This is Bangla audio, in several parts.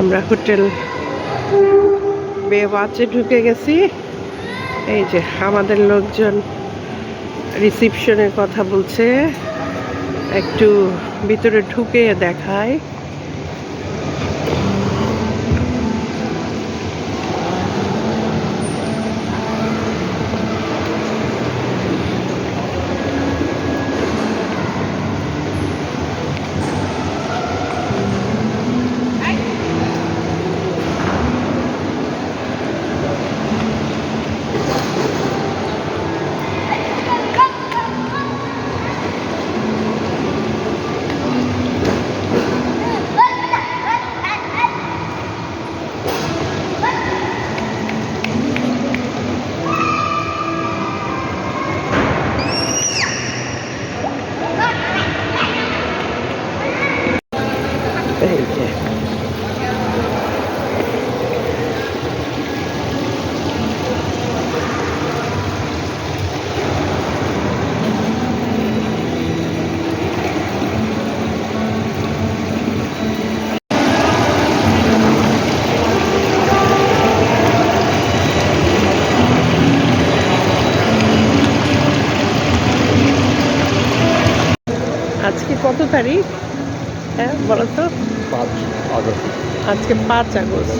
আমরা হোটেল বেওয়াচে ঢুকে গেছি। এই যে আমাদের লোকজন রিসিপশনের কথা বলছে, একটু ভিতরে ঢুকে দেখায়। এই যে আজকে কত তারিখ? হ্যাঁ বলো তো। 5 আগস্ট। আজকে 5 আগস্ট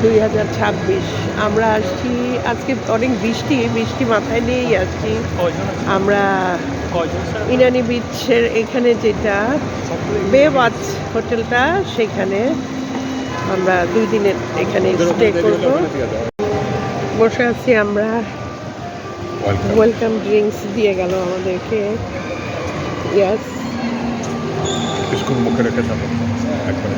2026। আমরা আসছি, আজকে অনেক বৃষ্টি মাথায় নিয়েই আসছি আমরা। ইনানি বিচের এখানে যেটা বেওয়াচ হোটেলটা, সেখানে আমরা 2 দিনের এখানে স্টে করব। বসে আছি আমরা, ওয়েলকাম ড্রিঙ্কস দিয়ে গেল আমাদেরকে। ইয়াস, বিস্কুট মুখে রেখে যাবো একবার।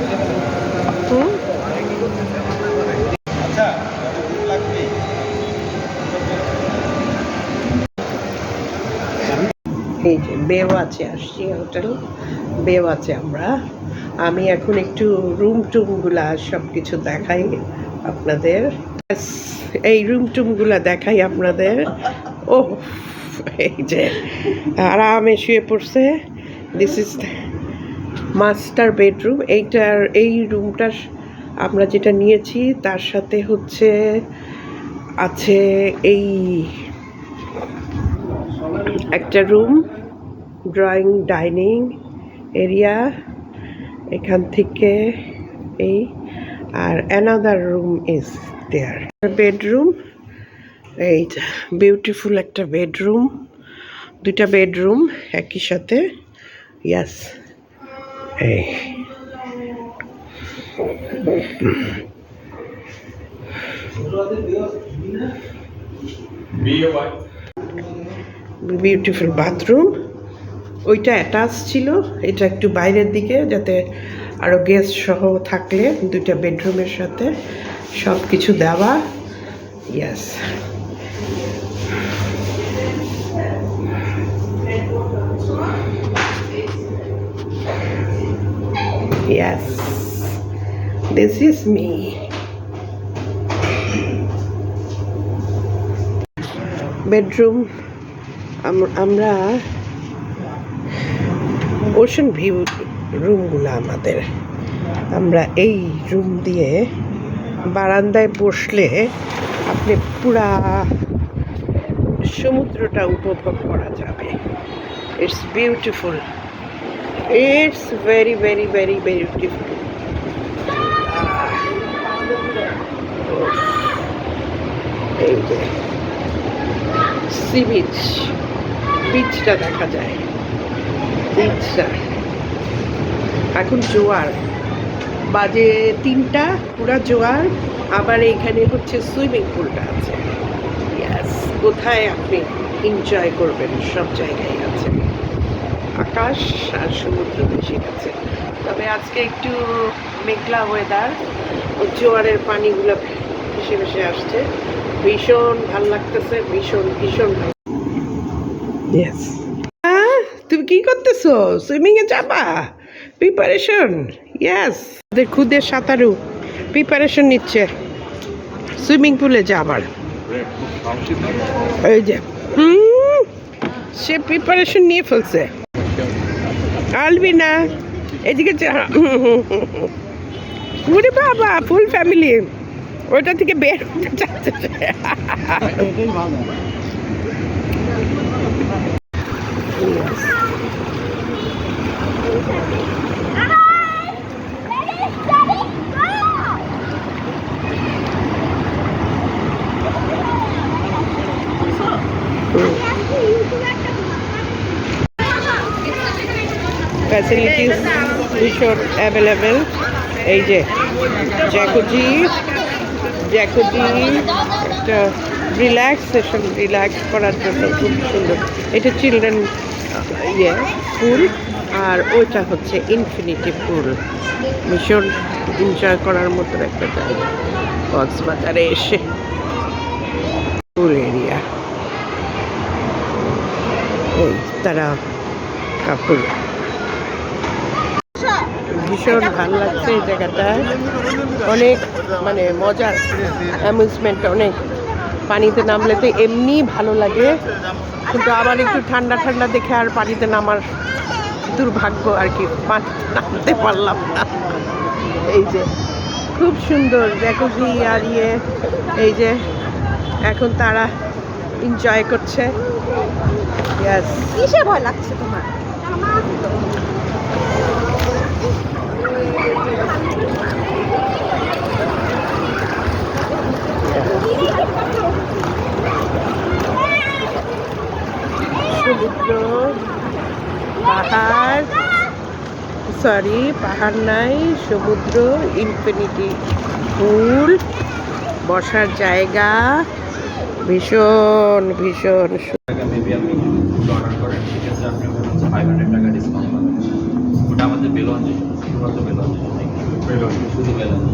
এই যে বেওয়াচে আসছি, হোটেল বেওয়াচে আমি এখন একটু রুমগুলা সব কিছু দেখাই আপনাদের। এই রুমগুলা দেখাই আপনাদের। ও এই যে আরামে শুয়ে পড়ছে। This is master bedroom. এই রুমটার আমরা যেটা নিয়েছি তার সাথে হচ্ছে আছে এই একটা রুম, ড্রয়িং ডাইনিং এরিয়া, এখান থেকে এই, আর another room is there. Bedroom, এইটা বিউটিফুল একটা বেডরুম, 2টা বেডরুম একই সাথে। ইয়াস, এই বিউটিফুল বাথরুম। ওইটা অ্যাটাচ ছিল, এটা একটু বাইরের দিকে, যাতে আরও গেস্ট সহ থাকলে 2টা বেডরুমের সাথে সব কিছু দেওয়া। ইয়াস, yes, this is me. Bedroom, আমরা ওশান ভিউ রুমগুলো আমাদের। আমরা এই রুম দিয়ে বারান্দায় বসলে আপনি পুরা সমুদ্রটা উপভোগ করা যাবে। It's beautiful, it's very very very beautiful. এই যে সি বিচটা দেখা যায়, বিচটা এখন জোয়ার, বাজে 3টা, পুরা জোয়ার। আবার এইখানে হচ্ছে সুইমিং পুলটা আছে। ইয়াস, কোথায় আপনি এনজয় করবেন সব জায়গায় আছে, আকাশ আর সমুদ্র বেশি আছে। তবে আজকে একটু মেঘলা ওয়েদার, জোয়ারের পানিগুলো ভেসে ভেসে আসছে, ভীষণ ভাল লাগতেছে, ভীষণ ভীষণ ভালো। ইয়েস, তুমি কি করতেছো? সুইমিং এ যাবা? প্রিপারেশন? ইয়েস, ওদের খুদের সাঁতারু প্রিপারেশন নিচ্ছে সুইমিং পুলে যাবার। এই যে সে প্রিপারেশন নিয়ে ফেলছে। আলবি না এদিকে ওরে বাবা, ফুল ফ্যামিলি ওইটা থেকে বের হতে চাচ্ছে। এটাই ভালো। ফ্যাসিলিটিস ভীষণ অ্যাভেলেবেল। এই যে জ্যাকুজি, একটা রিল্যাক্স করার জন্য খুব সুন্দর। এটা চিলড্রেন পুল, আর ওইটা হচ্ছে ইনফিনিটি পুল। ভীষণ এনজয় করার মতো একটা জায়গা কক্সবাজারে এসে। পুল এরিয়া, এই তারা কাপড়। ভীষণ ভালো লাগছে এই জায়গাটায়, অনেক মানে মজার অ্যামিউজমেন্ট অনেক। পানিতে নামলে তো এমনি ভালো লাগে, কিন্তু আবার একটু ঠান্ডা ঠান্ডা দেখে আর পানিতে নামার দুর্ভাগ্য আর কি, পানিতে নামতে পারলাম না। এই যে খুব সুন্দর জ্যাকুজি আর এই যে এখন তারা এনজয় করছে। ইয়েস। কিসে ভয় লাগছে তোমার? সমুদ্র, পাহাড়, পাহাড় নাই, সমুদ্র, ইনফিনিটি পুল, বসার জায়গা, ভীষণ ভীষণ। মেবি আপনি অর্ডার করেন, সেক্ষেত্রে আপনি 500 টাকা ডিসকাউন্ট পাবেন। ওটা আমাদের বেলঞ্জে, শুধুমাত্র বেলঞ্জে, শুধু বেলঞ্জে।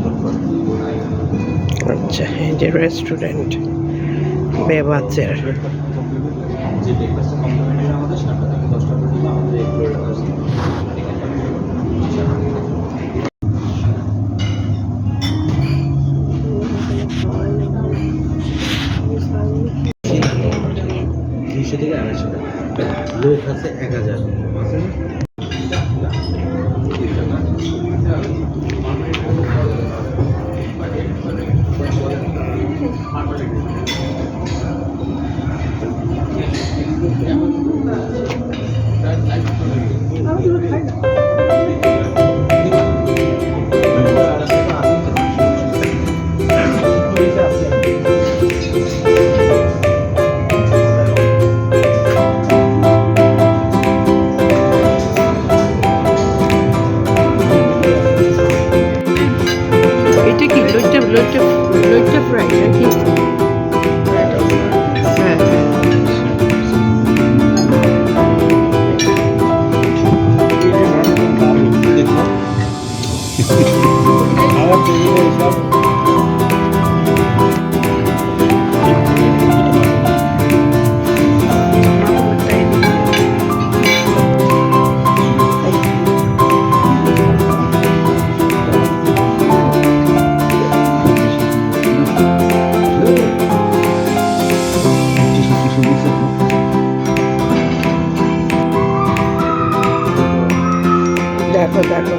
আচ্ছা, এই যে রেস্টুরেন্ট বেবাচের। যে ব্রেকফাস্টের কমপ্লিমেন্টারি আমাদের 7টা থেকে 10টা পর্যন্ত আমাদের এক্সপ্লোর আছে। থেকে 250 টাকা, লোক আছে 1000। এটা কি লইট্টা ফ্রাই নাকি? হ্যাঁ, খাবার টেবিলে সব দেখো দেখো।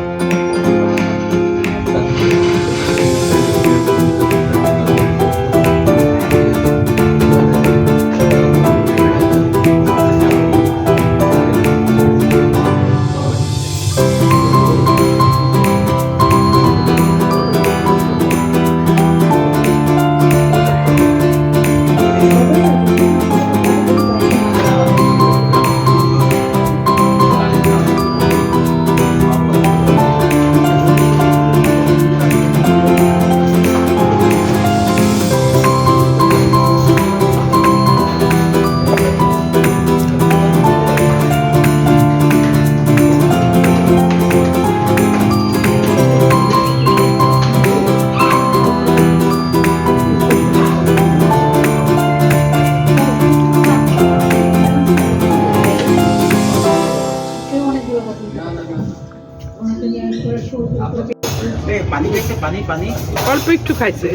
পানি খাইছে, পানি পানি অল্প একটু খাইছে।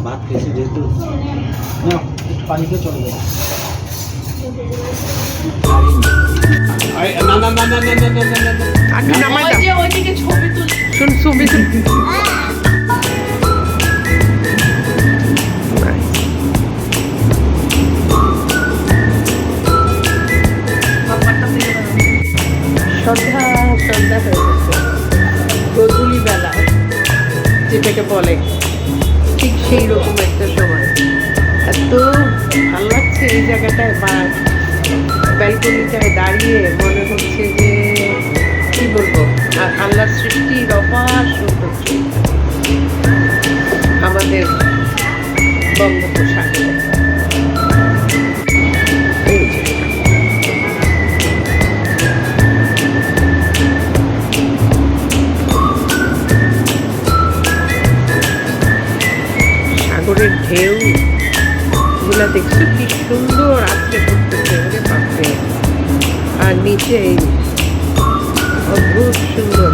ভাত খেয়েছি যেহেতু, না, পানিতে চলে যায়। না না না না না না না না না আগে নামাই ওই দাও যে ওইদিকে ছবি তুল শুন ছবি তুল ব্যাপারটা থেকে সন্ধ্যা সন্ধ্যা হয়ে গেছে গোধূলি বেলা যেটাকে বলে ঠিক সেই রকম একটা সময় এত ভালো লাগছে এই জায়গাটায় বা ব্যালকনিটায় দাঁড়িয়ে মনে হচ্ছে যে কি বলবো আর আল্লাহর সৃষ্টির অপার সৌন্দর্য আমাদের বঙ্গোপসাগরে এই যে সাগরের ঢেউ গুলা দেখছো কি সুন্দর আজকে পড়তেছে ওরে বাপরে আর নিচে এই অদ্ভুত সুন্দর